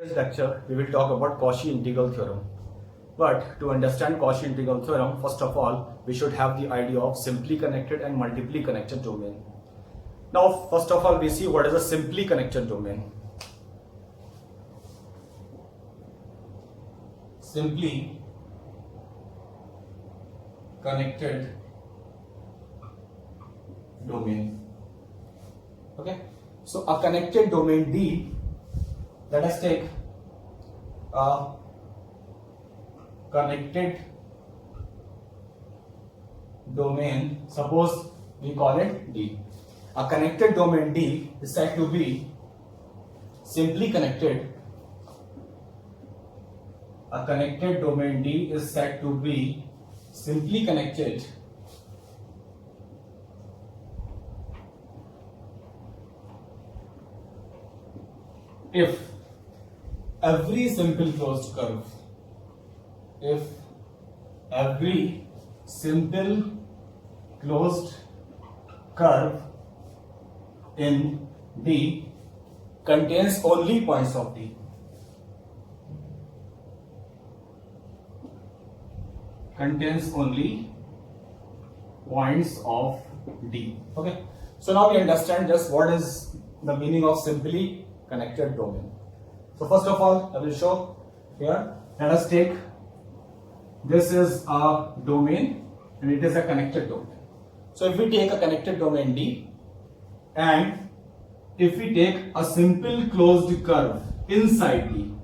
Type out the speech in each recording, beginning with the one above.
This lecture, we will talk about Cauchy integral theorem. But to understand Cauchy integral theorem, first of all, we should have the idea of simply connected and multiply connected domain. Now, first of all, we see what is a simply connected domain. Simply connected domain. Okay. So a connected domain D. Let us take a connected domain, suppose we call it D. A connected domain D is said to be simply connected. A connected domain D is said to be simply connected if every simple closed curve, if every simple closed curve in D contains only points of D. Contains only points of D. Okay. So now we understand just what is the meaning of simply connected domain. So first of all, I will show here. Let us take, this is a domain and it is a connected domain. So if we take a connected domain D and if we take a simple closed curve inside D,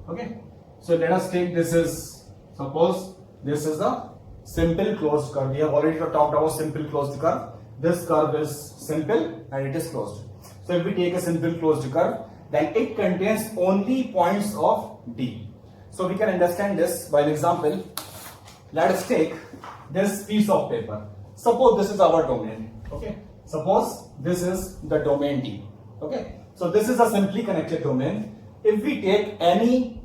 okay. So let us take, this is, suppose this is a simple closed curve. We have already talked about simple closed curve. This curve is simple and it is closed. So if we take a simple closed curve, then it contains only points of D. So we can understand this by an example. Let us take this piece of paper. Suppose this is our domain. Okay. Suppose this is the domain D. Okay. So this is a simply connected domain. If we take any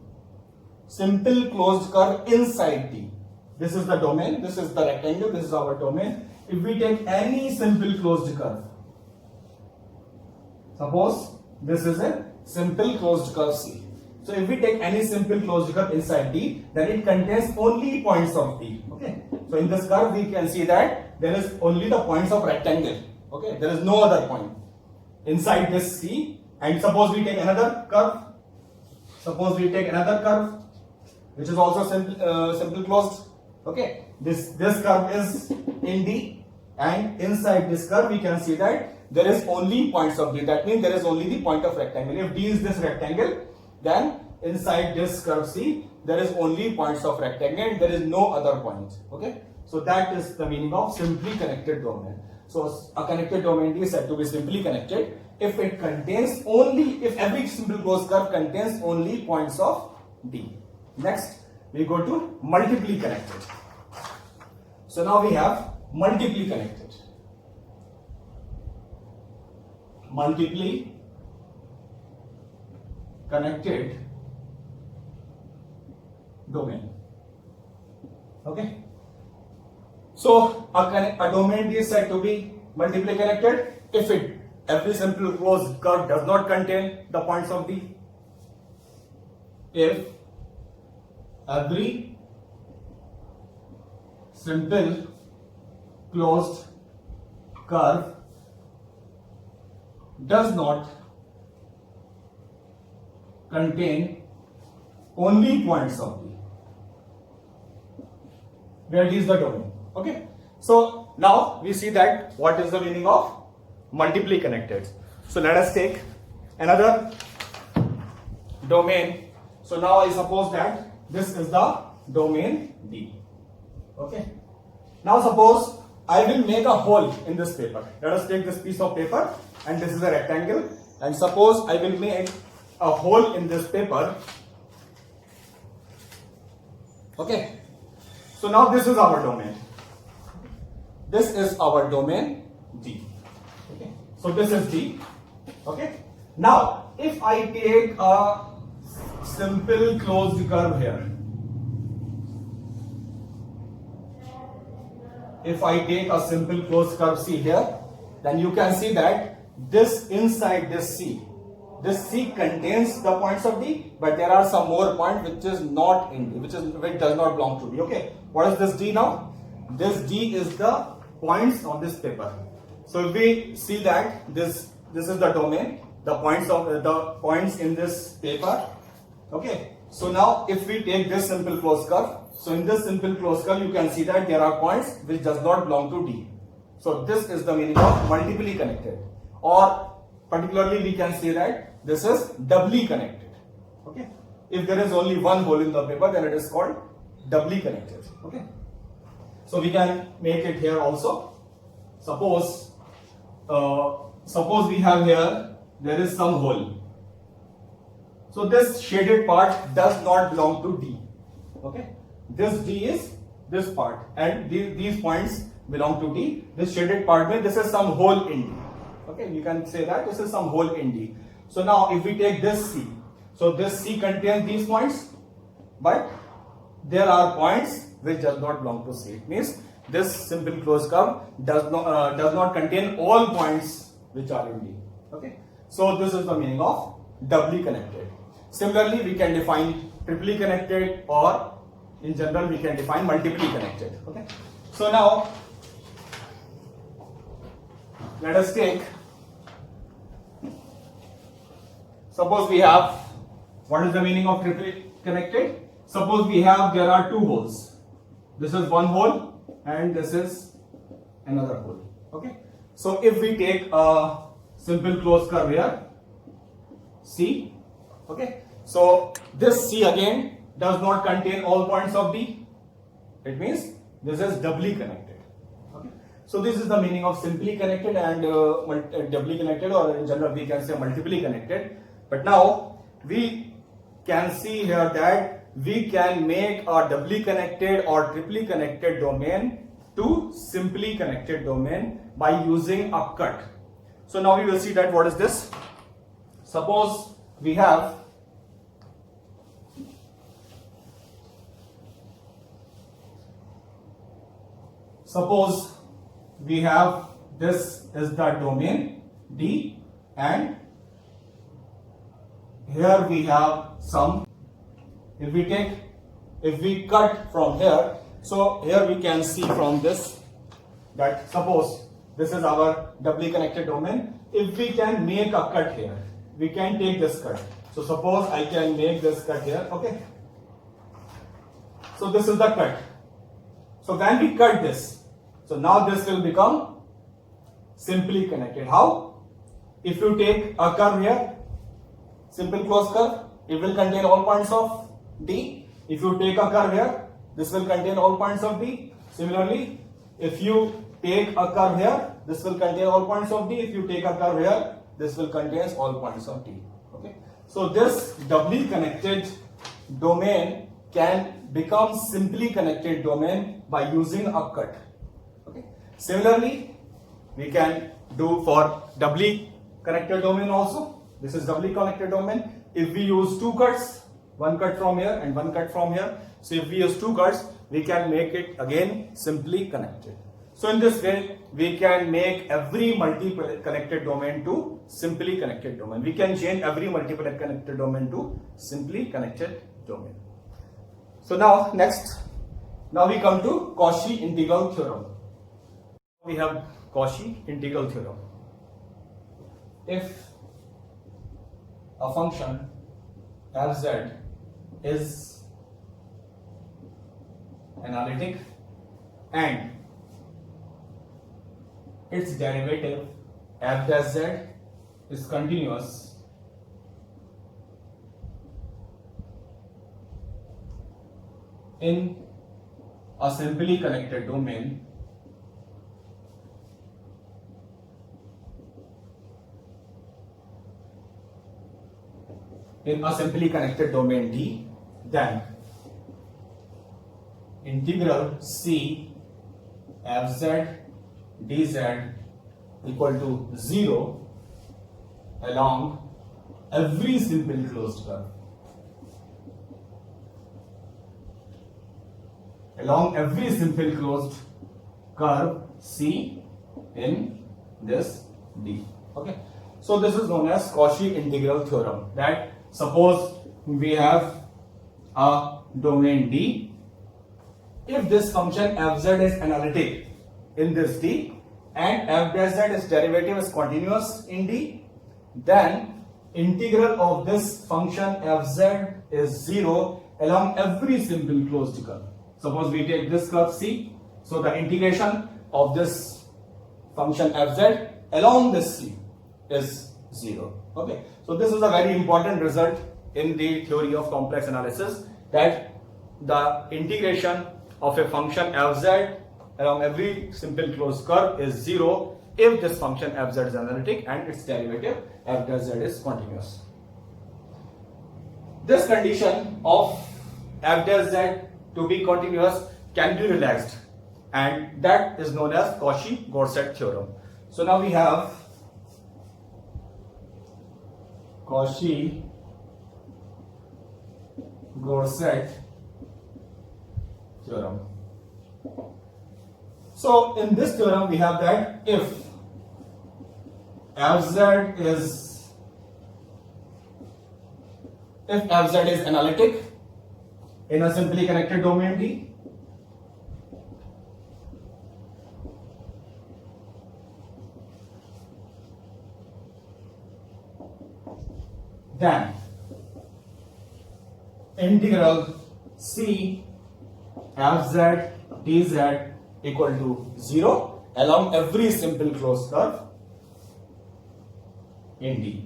simple closed curve inside D, this is the domain, this is the rectangle, this is our domain. If we take any simple closed curve, suppose this is a simple closed curve C. So if we take any simple closed curve inside D, then it contains only points of D. Okay. So in this curve we can see that there is only the points of rectangle. Okay. There is no other point inside this C. And suppose we take another curve. Suppose we take another curve which is also simple closed. Okay. This curve is in D, and inside this curve we can see that there is only points of D. That means there is only the point of rectangle. If D is this rectangle, then inside this curve C, there is only points of rectangle and there is no other point. Okay. So that is the meaning of simply connected domain. So a connected domain D is said to be simply connected if it contains only, if every simple closed curve contains only points of D. Next, we go to multiply connected. So now we have multiply connected. Multiply connected domain. Okay. So a domain D is said to be multiply connected if every simple closed curve does not contain the points of D. If every simple closed curve does not contain only points of D, where D is the domain. Okay. So now we see that what is the meaning of multiply connected. So let us take another domain. So now I suppose that this is the domain D. Okay. Now suppose I will make a hole in this paper. Let us take this piece of paper and this is a rectangle, and suppose I will make a hole in this paper. Okay. So now this is our domain. This is our domain D. Okay. So this is D. Okay. Now if I take a simple closed curve here, if I take a simple closed curve C here, then you can see that this inside this C, this C contains the points of D, but there are some more points which is not in D, which does not belong to D. Okay, what is this D now? This D is the points on this paper. So if we see that this is the domain, the points in this paper. Okay, so now if we take this simple closed curve, so in this simple closed curve you can see that there are points which does not belong to D. So this is the meaning of multiply connected, or particularly we can say that this is doubly connected. Okay, if there is only one hole in the paper, then it is called doubly connected. Okay, so we can make it here also. Suppose we have here, there is some hole. So this shaded part does not belong to D. Okay, this D is this part, and these points belong to D. This shaded part means this is some hole in D. Okay, you can say that this is some hole in D. So now if we take this C, so this C contains these points, but there are points which does not belong to C. It means this simple closed curve does not contain all points which are in D. Okay, so this is the meaning of doubly connected. Similarly, we can define triply connected, or in general we can define multiply connected. Okay, so now let us take, suppose we have, what is the meaning of triply connected? Suppose we have, there are two holes. This is one hole and this is another hole. Okay, so if we take a simple closed curve here, C. Okay, so this C again does not contain all points of D. It means this is doubly connected. Okay, so this is the meaning of simply connected and doubly connected, or in general we can say multiply connected. But now we can see here that we can make a doubly connected or triply connected domain to simply connected domain by using a cut. So now we will see that what is this. Suppose we have this is the domain D, and here we have some, if we cut from here, so here we can see from this that suppose this is our doubly connected domain. If we can make a cut here, we can take this cut. So suppose I can make this cut here. Okay, so this is the cut. So when we cut this, so now this will become simply connected. How? If you take a curve here, simple closed curve, it will contain all points of D. If you take a curve here, this will contain all points of D. Similarly, if you take a curve here, this will contain all points of D. If you take a curve here, this will contain all points of D. Okay, so this doubly connected domain can become simply connected domain by using a cut. Okay, similarly we can do for doubly connected domain also. This is doubly connected domain. If we use two cuts, one cut from here and one cut from here, so if we use two cuts, we can make it again simply connected. So in this way, we can make every multiple connected domain to simply connected domain. We can change every multiple connected domain to simply connected domain. So now we come to Cauchy integral theorem. We have Cauchy integral theorem. If a function fz is analytic and its derivative f dash z is continuous, in a simply connected domain, D, then integral C fz dz equal to 0 along every simple closed curve. Along every simple closed curve C in this D. Okay. So this is known as Cauchy integral theorem, that suppose we have a domain D. If this function fz is analytic in this D and f dash z is derivative is continuous in D, then integral of this function fz is 0 along every simple closed curve. Suppose we take this curve C, so the integration of this function fz along this C is 0. Okay, so this is a very important result in the theory of complex analysis, that the integration of a function fz along every simple closed curve is 0 if this function fz is analytic and its derivative f dash z is continuous. This condition of f dash z to be continuous can be relaxed, and that is known as Cauchy-Grosset theorem. So now we have Cauchy-Grosset theorem. So in this theorem we have that if fz is analytic in a simply connected domain D, then integral C fz dz equal to 0 along every simple closed curve in D.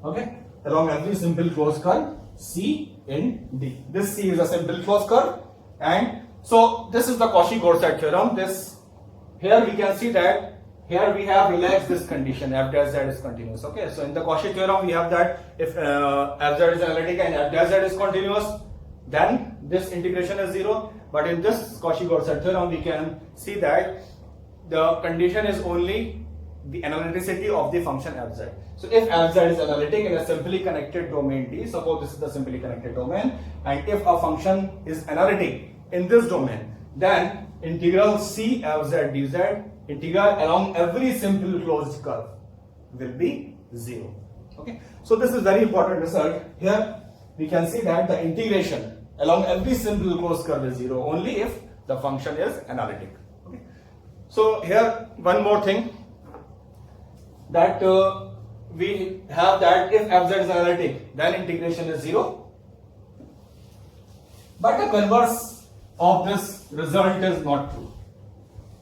Okay, along every simple closed curve C in D. This C is a simple closed curve, and so this is the Cauchy-Grosset theorem. This here we can see that here we have relaxed this condition, f dash z is continuous. Okay, so in the Cauchy theorem we have that if fz is analytic and f dash z is continuous, then this integration is 0. But in this Cauchy-Grosset theorem we can see that the condition is only the analyticity of the function fz. So if fz is analytic in a simply connected domain D, suppose this is the simply connected domain, and if a function is analytic in this domain, then integral C fz dz integral along every simple closed curve will be 0. Okay, so this is very important result. Here we can see that the integration along every simple closed curve is 0 only if the function is analytic. Okay, so here one more thing, that we have that if fz is analytic, then integration is 0. But the converse of this result is not true.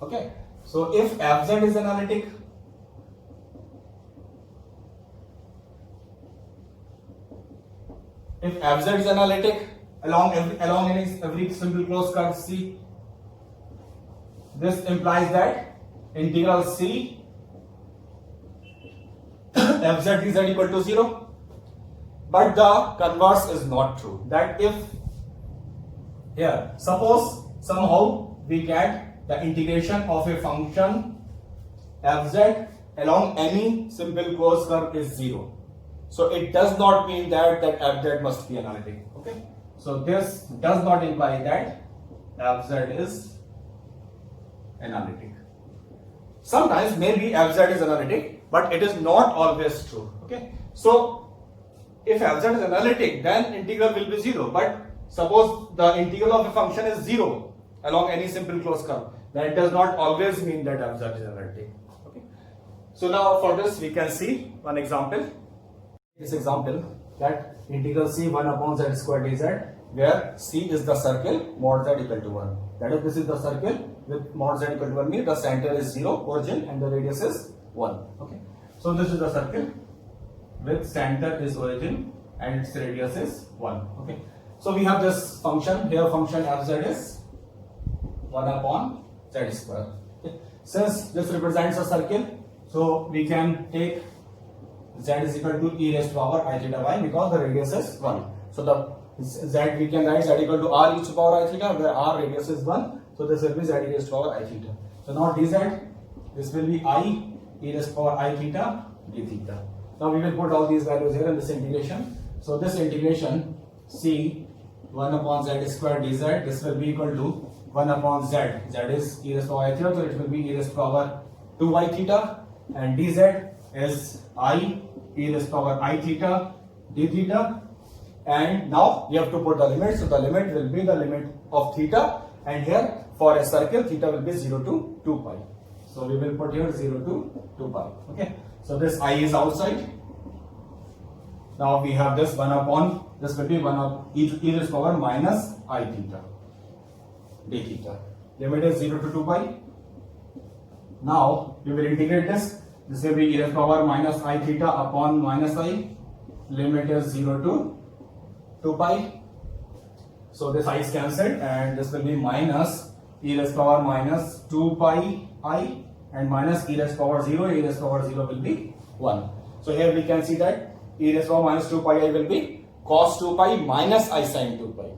Okay, so if fz is analytic, along every simple closed curve C, this implies that integral C fz dz equal to 0. But the converse is not true, that if here suppose somehow we get the integration of a function fz along any simple closed curve is 0, so it does not mean that fz must be analytic. Okay, so this does not imply that fz is analytic. Sometimes maybe fz is analytic, but it is not always true. Okay, so if fz is analytic, then integral will be 0. But suppose the integral of a function is 0 along any simple closed curve, then it does not always mean that fz is analytic. Okay, so now for this we can see one example. This example, that integral C 1 upon z square dz, where C is the circle mod z equal to 1. That is, this is the circle with mod z equal to 1 means the center is 0 origin and the radius is 1. Okay, so this is the circle with center is origin and its radius is 1. Okay, so we have this function here, function fz is 1 upon z square. Okay, since this represents a circle, so we can take z is equal to e raised to power I theta y because the radius is 1. So the z we can write z equal to r e to the power I theta, where r radius is 1. So this will be z e raised to power I theta. So now dz, this will be I e raised to power I theta d theta. Now we will put all these values here in this integration. So this integration C 1 upon z square dz. This will be equal to 1 upon z. Z is e raised to power I theta, so it will be e raised to power 2 I theta, and dz is I e raised to power I theta d theta. And now we have to put the limit. So the limit will be the limit of theta, and here for a circle theta will be 0 to 2 pi. So we will put here 0 to 2 pi. Okay. So this I is outside. Now we have this 1 upon, this will be 1 of e raised to power minus I theta d theta. Limit is 0 to 2 pi. Now we will integrate this. This will be e raised to power minus I theta upon minus I. Limit is 0 to 2 pi. So this I is cancelled, and this will be minus e raised to power minus 2 pi I, and minus e raised to power 0. E raised to power 0 will be 1. So here we can see that e raised to power minus 2 pi I will be cos 2 pi minus I sin 2 pi.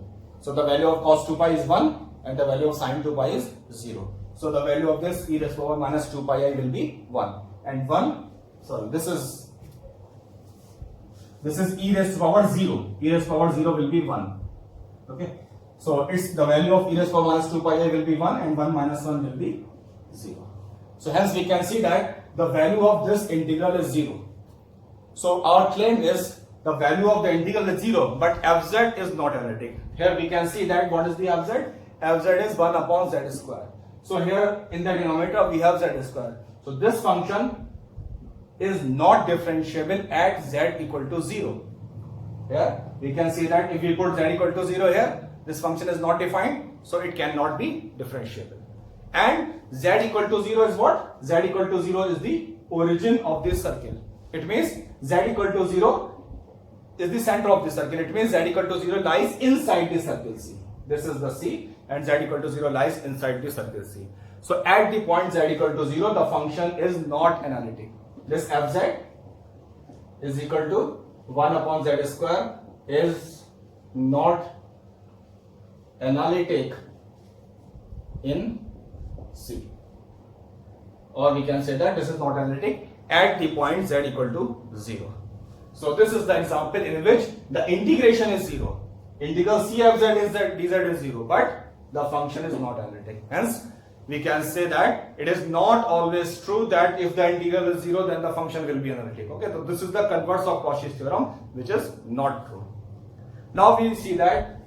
So the value of cos 2 pi is 1, and the value of sin 2 pi is 0. So the value of this e raised to power minus 2 pi I will be 1. And 1, sorry, this is e raised to power 0. E raised to power 0 will be 1. Okay. So it's the value of e raised to power minus 2 pi I will be 1, and 1 minus 1 will be 0. So hence we can see that the value of this integral is 0. So our claim is the value of the integral is 0, but fz is not analytic. Here we can see that what is the fz? Fz is 1 upon z square. So here in the denominator we have z square. So this function is not differentiable at z equal to 0. Here we can see that if we put z equal to 0 here, this function is not defined, so it cannot be differentiable. And z equal to 0 is what? Z equal to 0 is the origin of this circle. It means z equal to 0 is the center of the circle. It means z equal to 0 lies inside the circle C. This is the C, and z equal to 0 lies inside the circle C. So at the point z equal to 0, the function is not analytic. This fz is equal to 1 upon z square is not analytic in C. Or we can say that this is not analytic at the point z equal to 0. So this is the example in which the integration is 0. Integral C of z is that dz is 0, but the function is not analytic. Hence, we can say that it is not always true that if the integral is 0, then the function will be analytic. Okay, so this is the converse of Cauchy's theorem, which is not true. Now we will see that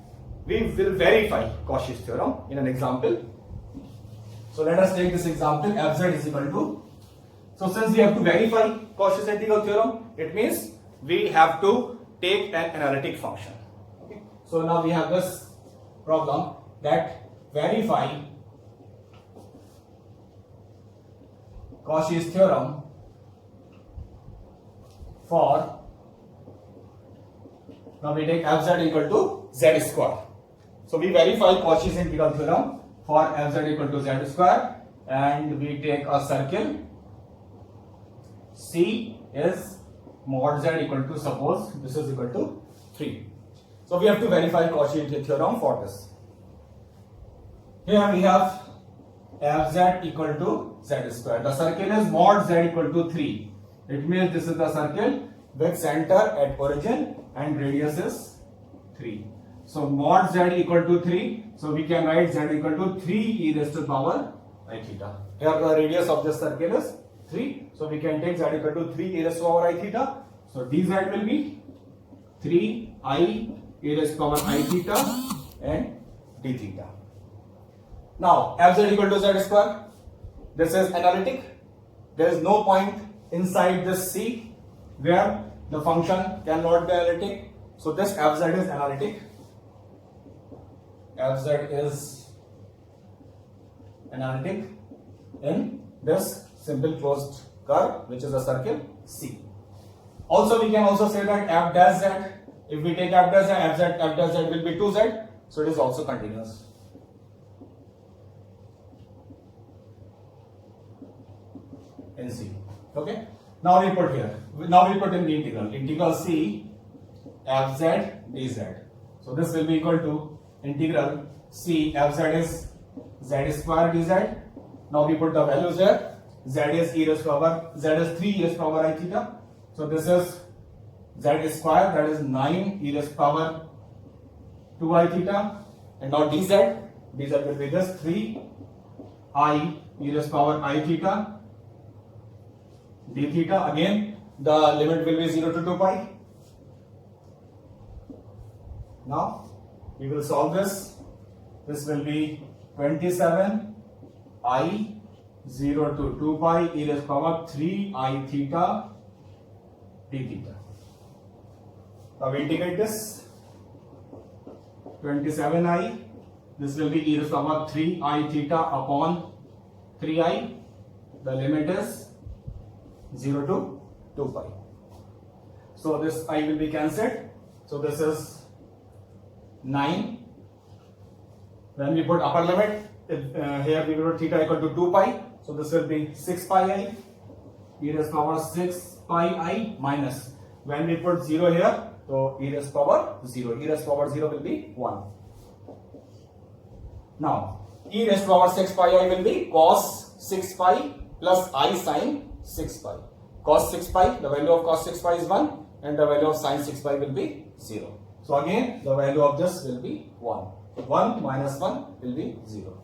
we will verify Cauchy's theorem in an example. So let us take this example, fz is equal to. So since we have to verify Cauchy's integral theorem, it means we have to take an analytic function. Okay. So now we have this problem that verify Cauchy's theorem for, now we take fz equal to z square. So we verify Cauchy's integral theorem for fz equal to z square, and we take a circle. C is mod z equal to, suppose this is equal to 3. So we have to verify Cauchy's theorem for this. Here we have fz equal to z square. The circle is mod z equal to 3. It means this is the circle with center at origin and radius is 3. So mod z equal to 3. So we can write z equal to 3 e raised to power I theta. Here the radius of this circle is 3. So we can take z equal to 3 e raised to power I theta. So dz will be 3 I e raised to power I theta and d theta. Now fz equal to z square. This is analytic. There is no point inside this C where the function cannot be analytic. So this fz is analytic. Fz is analytic in this simple closed curve, which is a circle C. Also, we can also say that f dash z, if we take f dash z, f dash z will be 2z, so it is also continuous. In C. Okay. Now we put here. Now we put in the integral. Integral C fz dz. So this will be equal to integral C fz is z square dz. Now we put the values here. Z is e raised to power, z is 3 e raised to power I theta. So this is z square, that is 9 e raised to power 2i theta, and now dz will be this 3i e raised power I theta d theta. Again the limit will be 0 to 2 pi. Now we will solve this. This will be 27i 0 to 2 pi e raised power 3i theta d theta. Now we integrate this. 27i, this will be e raised power 3i theta upon 3i. The limit is 0 to 2 pi. So this I will be cancelled. So this is 9. When we put upper limit, here we will put theta equal to 2 pi. So this will be 6 pi I e raised power 6 pi I minus. When we put 0 here, so e raised power 0. E raised power 0 will be 1. Now e raised power 6 pi I will be cos 6 pi plus I sin 6 pi. Cos 6 pi, the value of cos 6 pi is 1 and the value of sin 6 pi will be 0. So again the value of this will be 1. 1 minus 1 will be 0.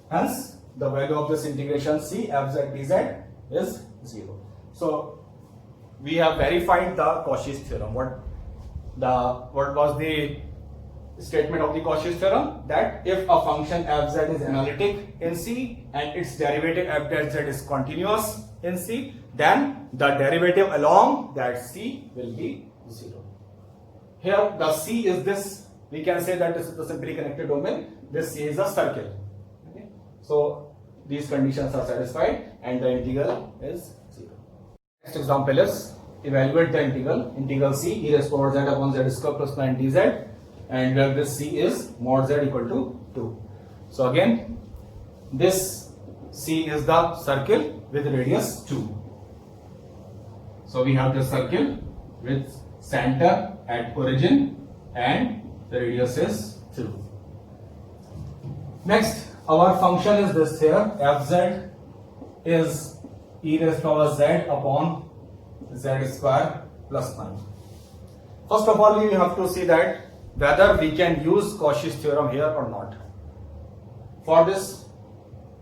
Hence the value of this integration C f z dz is 0. So we have verified the Cauchy's theorem. What was the statement of the Cauchy's theorem? That if a function f z is analytic in C and its derivative f dash z is continuous in C, then the derivative along that C will be 0. Here the C is this. We can say that this is the simply connected domain. This C is a circle. Okay? So these conditions are satisfied and the integral is 0. Next example is evaluate the integral C e raised power z upon z square plus 9 dz, and where this C is mod z equal to 2. So again this C is the circle with radius 2. So we have the circle with center at origin and the radius is 2. Next, our function is this here. Fz is e raised power z upon z square plus 9. First of all, we have to see that whether we can use Cauchy's theorem here or not. For this,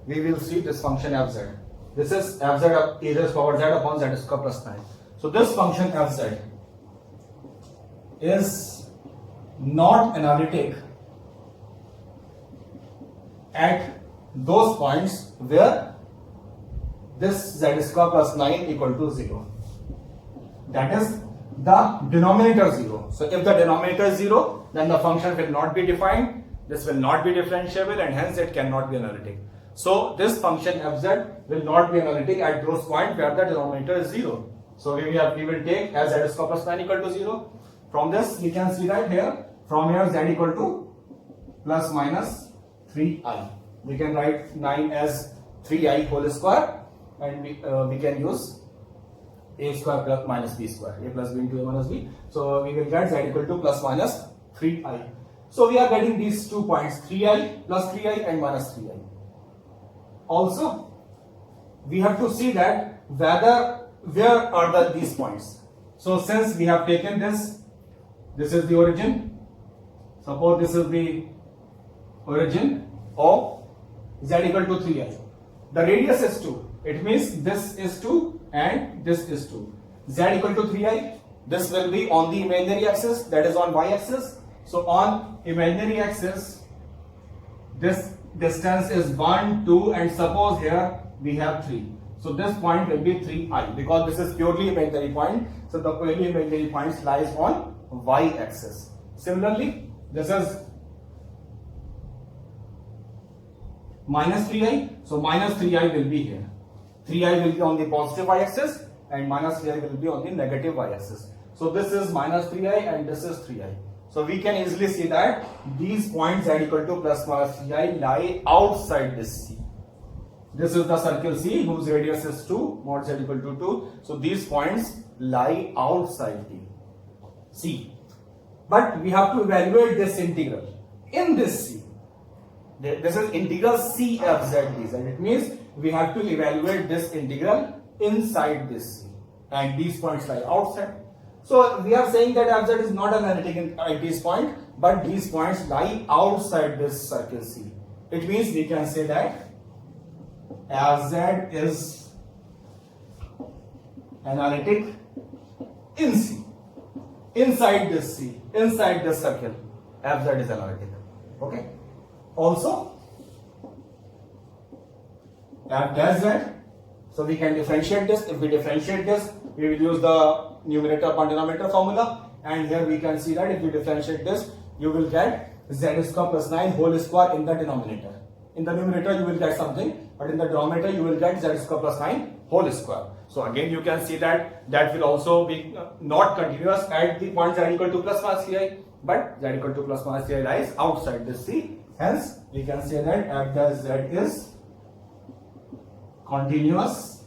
we will see this function fz. This is fz e raised power z upon z square plus 9. So this function fz is not analytic at those points where this z square plus 9 equal to 0. That is the denominator 0. So if the denominator is 0, then the function will not be defined, this will not be differentiable, and hence it cannot be analytic. So this function fz will not be analytic at those points where the denominator is 0. So we will take as z square plus 9 equal to 0. From this we can see that here, from here z equal to plus minus 3i. We can write 9 as 3i whole square, and we can use a square plus minus b square, a plus b into a minus b. So we will get z equal to plus minus 3i. So we are getting these 2 points, 3i plus 3i and minus 3i. Also we have to see that where are these points. So since we have taken this is the origin. Suppose this is the origin of z equal to 3i. The radius is 2. It means this is 2 and this is 2. Z equal to 3i. This will be on the imaginary axis, that is on y axis. So on imaginary axis, this distance is 1, 2, and suppose here we have 3. So this point will be 3i because this is purely imaginary point. So the purely imaginary points lies on y axis. Similarly, this is minus 3i. So minus 3i will be here. 3i will be on the positive y axis and minus 3i will be on the negative y axis. So this is minus 3i and this is 3i. So we can easily see that these points z equal to plus minus 3i lie outside this C. This is the circle C whose radius is 2, mod z equal to 2. So these points lie outside the C. But we have to evaluate this integral in this C. This is integral C f z dz. It means we have to evaluate this integral inside this C. And these points lie outside. So we are saying that fz is not analytic at this point, but these points lie outside this circle C. It means we can say that fz is analytic in C, inside this C, inside this circle, fz is analytic. Okay. Also, f dash z. So we can differentiate this. If we differentiate this, we will use the numerator upon denominator formula, and here we can see that if we differentiate this, you will get z square plus 9 whole square in the denominator. In the numerator you will get something, but in the denominator you will get z square plus 9 whole square. So again you can see that that will also be not continuous at the point z equal to plus minus ci, but z equal to plus minus ci lies outside this C. Hence we can say that f dash z is continuous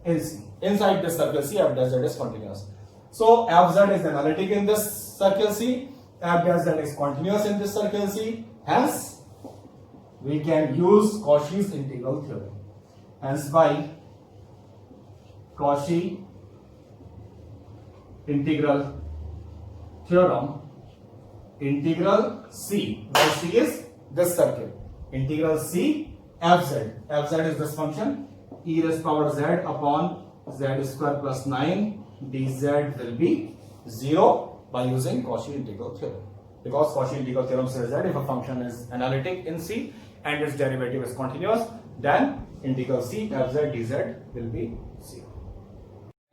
in C. Inside this circle C, f dash z is continuous. So f z is analytic in this circle C, f dash z is continuous in this circle C. Hence, we can use Cauchy's integral theorem. Hence, by Cauchy integral theorem, integral C, where C is this circle, integral C fz. Fz is this function, e raised power z upon z square plus 9 dz will be 0 by using Cauchy integral theorem. Because Cauchy integral theorem says that if a function is analytic in C and its derivative is continuous, then integral C fz dz will be 0.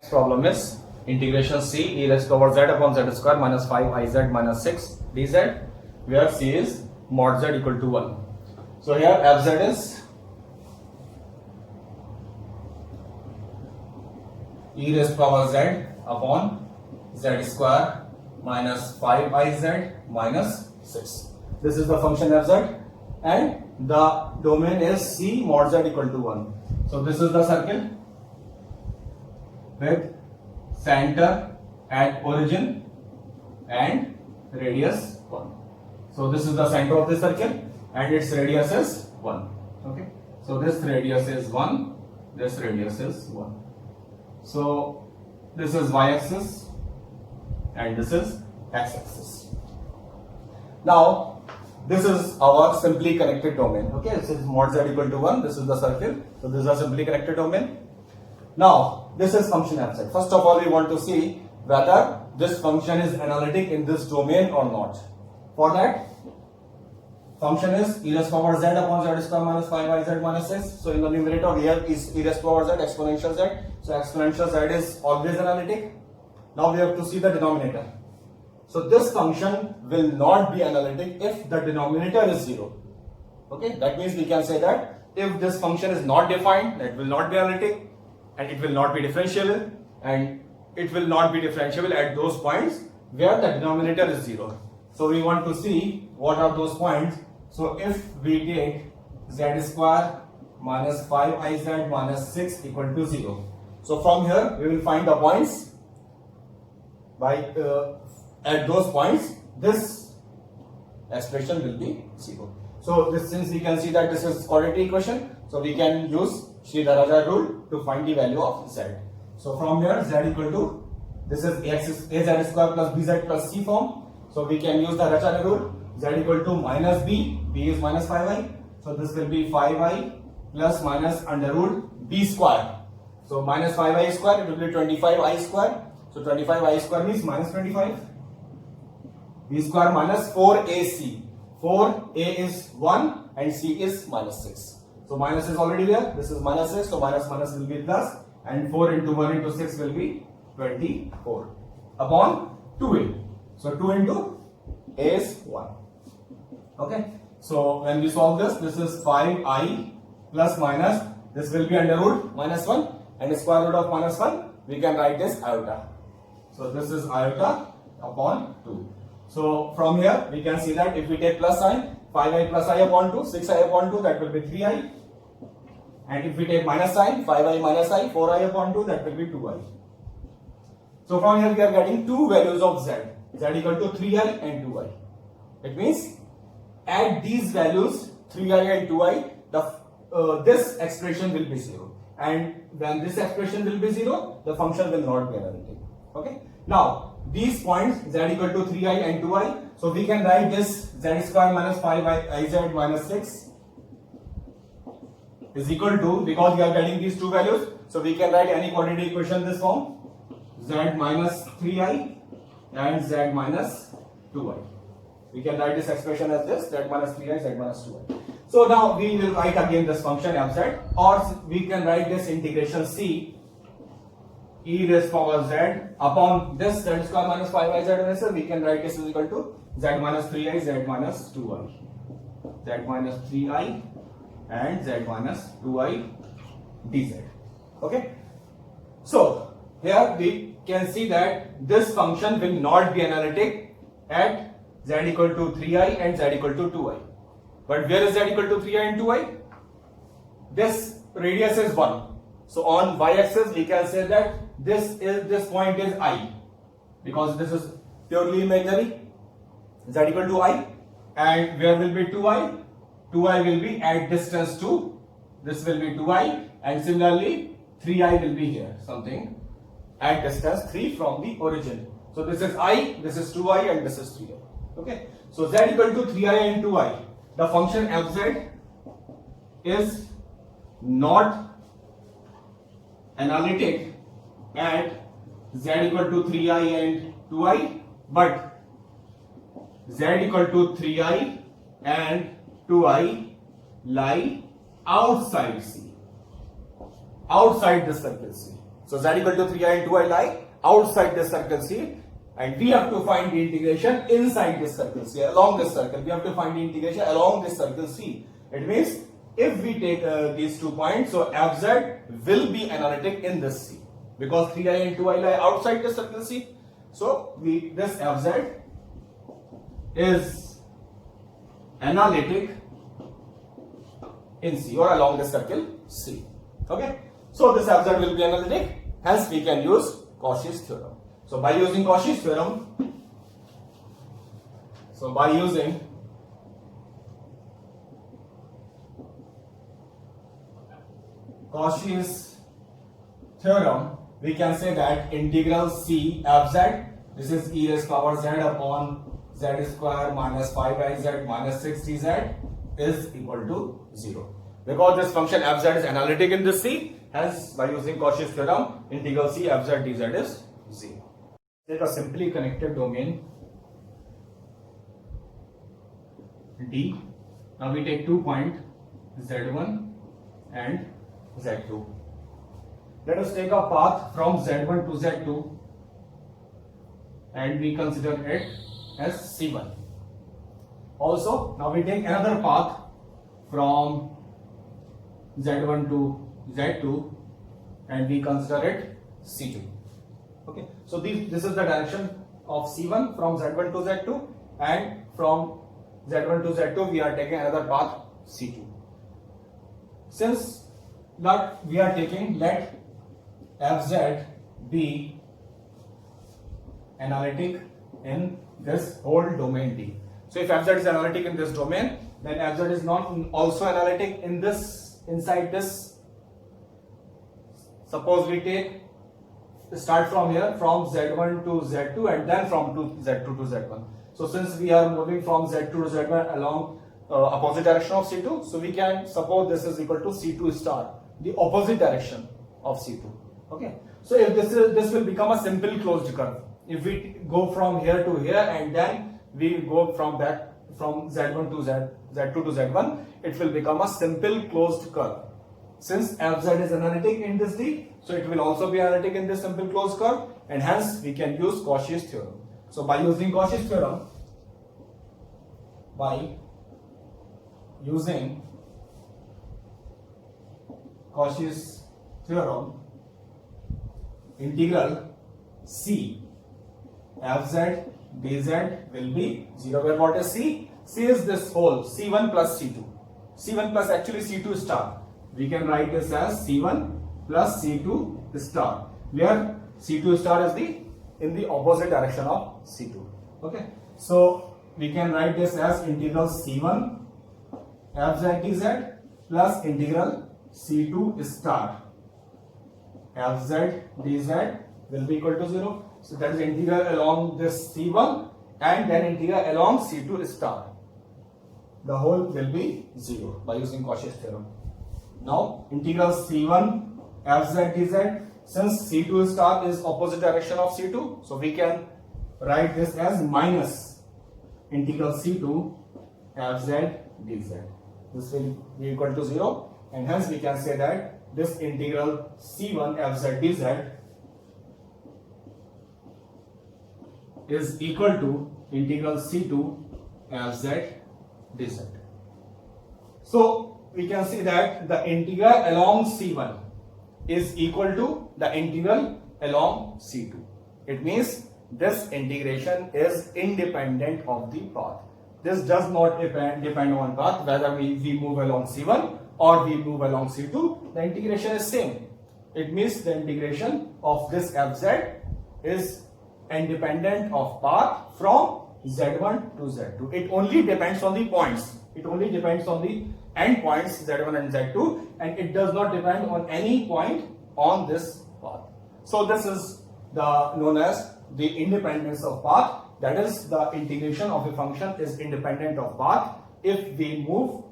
Next problem is integration C e raised power z upon z square minus 5iz minus 6 dz, where C is mod z equal to 1. So here fz is e raised power z upon z square minus 5iz minus 6. This is the function fz, and the domain is C mod z equal to 1. So this is the circle with center at origin and radius 1. So this is the center of the circle and its radius is 1. Okay. So this radius is 1, this radius is 1. So this is y-axis and this is x-axis. Now this is our simply connected domain. Okay, this is mod z equal to 1, this is the circle. So this is a simply connected domain. Now this is function fz. First of all, we want to see whether this function is analytic in this domain or not. For that, function is e raised power z upon z square minus 5iz minus 6. So in the numerator here is e raised power z exponential z. So exponential z is always analytic. Now we have to see the denominator. So this function will not be analytic if the denominator is 0. Okay, that means we can say that if this function is not defined, that will not be analytic, and it will not be differentiable, and it will not be differentiable at those points where the denominator is 0. So we want to see what are those points. So if we take z square minus 5iz minus 6 equal to 0. So from here we will find the points by at those points this expression will be 0. So this, since we can see that this is quadratic equation, so we can use Sridharaja rule to find the value of z. So from here z equal to, this is az square plus bz plus c form. So we can use the Raja rule, z equal to minus b is minus 5i. So this will be 5i plus minus under root b square. So minus 5i square, it will be 25i square. So 25i square means minus 25. B square minus 4ac. 4a is 1 and c is minus 6. So minus is already there. This is minus 6. So minus will be plus. And 4 into 1 into 6 will be 24 upon 2a. So 2 into a is 1. Okay. So when we solve this, this is 5i plus minus. This will be under root minus 1. And the square root of minus 1, we can write this iota. So this is iota upon 2. So from here we can see that if we take plus sign, 5i plus I upon 2, 6i upon 2, that will be 3i. And if we take minus sign, 5i minus I, 4i upon 2, that will be 2i. So from here we are getting two values of z. Z equal to 3i and 2i. It means at these values 3i and 2i, this expression will be 0. And when this expression will be 0, the function will not be analytic. Okay. Now these points z equal to 3i and 2i. So we can write this z square minus 5iz minus 6 is equal to, because we are getting these two values, so we can write any quadratic equation in this form, z minus 3i and z minus 2i. We can write this expression as this, z minus 3i, z minus 2i. So now we will write again this function fz, or we can write this integration c e raised power z upon this z square minus 5iz, so we can write this is equal to z minus 3i, z minus 2i, z minus 3i and z minus 2i dz. Okay. So here we can see that this function will not be analytic at z equal to 3i and z equal to 2i. But where is z equal to 3i and 2i? This radius is 1. So on y-axis we can say that this point is I, because this is purely imaginary, z equal to I, and where will be 2i? 2i will be at distance 2, this will be 2i, and similarly 3i will be here, something at distance 3 from the origin. So this is I, this is 2i, and this is 3i. Okay. So z equal to 3i and 2i. The function fz is not analytic at z equal to 3i and 2i, but z equal to 3i and 2i lie outside C, outside this circle C. So z equal to 3i and 2i lie outside this circle C, and we have to find the integration inside this circle C, along this circle. We have to find the integration along this circle C. It means if we take these 2 points, so fz will be analytic in this C, because 3i and 2i lie outside the circle C. So this fz is analytic in C, or along the circle C. Okay. So this fz will be analytic, hence we can use Cauchy's theorem. So by using Cauchy's theorem, we can say that integral C fz, this is e raised power z upon z square minus 5iz minus 6dz is equal to 0. Because this function fz is analytic in this C, hence by using Cauchy's theorem, integral C fz dz is 0. Take a simply connected domain D. Now we take 2 points z1 and z2. Let us take a path from z1 to z2 and we consider it as C1. Also, now we take another path from z1 to z2 and we consider it C2. Okay, so this is the direction of C1 from z1 to z2, and from z1 to z2 we are taking another path C2. Since that we are taking, let fz be analytic in this whole domain D. So if fz is analytic in this domain, then fz is not also analytic in this, inside this. Suppose we start from here, from z1 to z2 and then from z2 to z1. So since we are moving from z2 to z1 along opposite direction of C2, so we can suppose this is equal to C2 star, the opposite direction of C2. Okay. So if this will become a simple closed curve. If we go from here to here and then we go from back from z1 to z2 to z1, it will become a simple closed curve. Since fz is analytic in this D, so it will also be analytic in this simple closed curve, and hence we can use Cauchy's theorem. So by using Cauchy's theorem, integral C fz dz will be 0, where what is C? C is this whole C1 plus C2. C1 plus actually C2 star. We can write this as C1 plus C2 star, where C2 star is in the opposite direction of C2. Okay. So we can write this as integral C1 fz dz plus integral C2 star fz dz will be equal to 0. So that is integral along this C1 and then integral along C2 star. The whole will be 0 by using Cauchy's theorem. Now integral C1 fz dz, since C2 star is opposite direction of C2, so we can write this as minus integral C2 fz dz. This will be equal to 0, and hence we can say that this integral C1 fz dz is equal to integral C2 fz dz. So we can see that the integral along C1 is equal to the integral along C2. It means this integration is independent of the path. This does not depend on path, whether we move along C1 or we move along C2, the integration is same. It means the integration of this fz is independent of path from z1 to z2. It only depends on the points. It only depends on the end points z1 and z2, and it does not depend on any point on this path. So this is known as the independence of path. That is, the integration of a function is independent of path if we move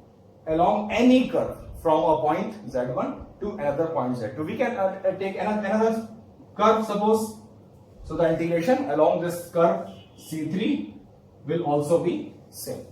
along any curve from a point z1 to another point z2. We can take another curve, suppose. So the integration along this curve C3 will also be same.